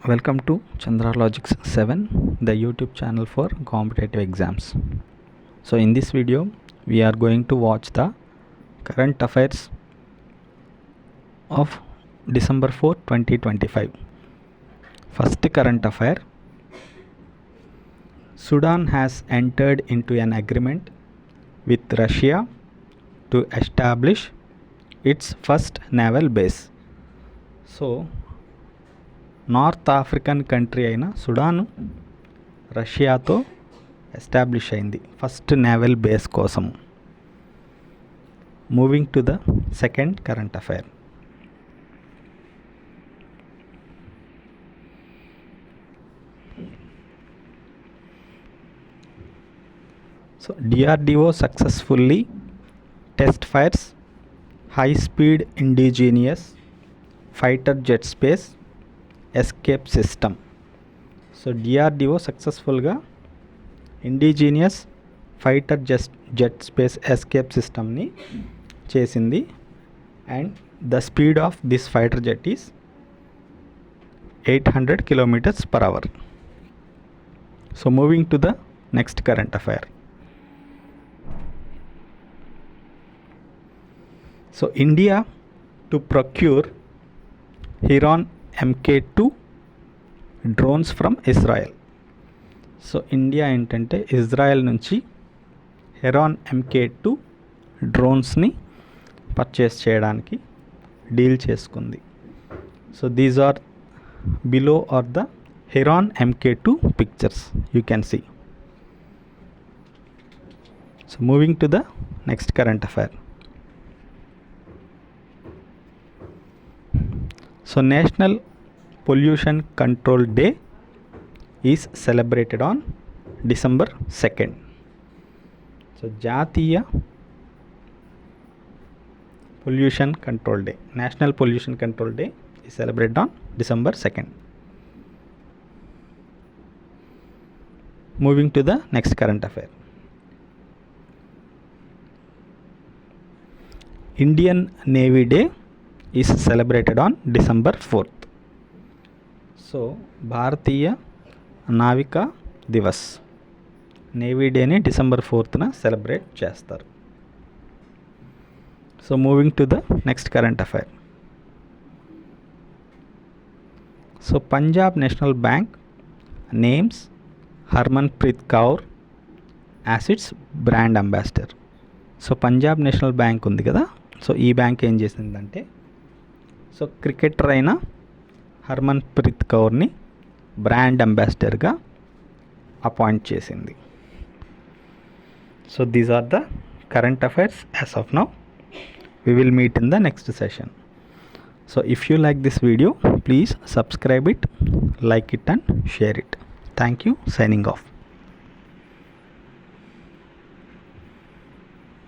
Welcome to Chandra Logics 7, the YouTube channel for competitive exams. So in this video, we are going to watch the current affairs of December 4, 2025. First current affair. Sudan has entered into an agreement with Russia to establish its first naval base. So north African country అయిన Sudan రష్యాతో establish అయింది first naval base కోసం. Moving to the second current affair. So DRDO successfully test fires high speed indigenous fighter jet space escape system. So DRDO సక్సెస్ఫుల్గా indigenous fighter jet space escape సిస్టమ్ని చేసింది. And the speed of this fighter jet is 800 km/h. So moving to the next current affair. So India to procure Heron MK2 drones from Israel. So India ఏంటంటే Israel నుంచి Heron MK2 డ్రోన్స్ని purchase చేయడానికి deal చేసుకుంది. So these are below are the Heron MK2 pictures you can see. So moving to the next current affair. So National Pollution Control Day is celebrated on December 2nd. So జాతీయ pollution control day, national pollution control day is celebrated on December 2nd. Moving to the next current affair. Indian Navy Day is celebrated on December 4th. So Bharatiya Navika Divas navy డేని December 4th celebrate చేస్తారు. So moving to the next current affair. So Punjab National Bank names Harmanpreet Kaur as its brand ambassador. So Punjab National Bank ఉంది కదా, so ఈ bank ఏం చేసిందంటే so cricketer అయిన హర్మన్ప్రీత్ కౌర్ని brand అంబాసిడర్గా అపాయింట్ చేసింది. So these are the current affairs as of now. We will meet in the next session. So if you like this video, please subscribe it, like it and share it. Thank you. Signing off.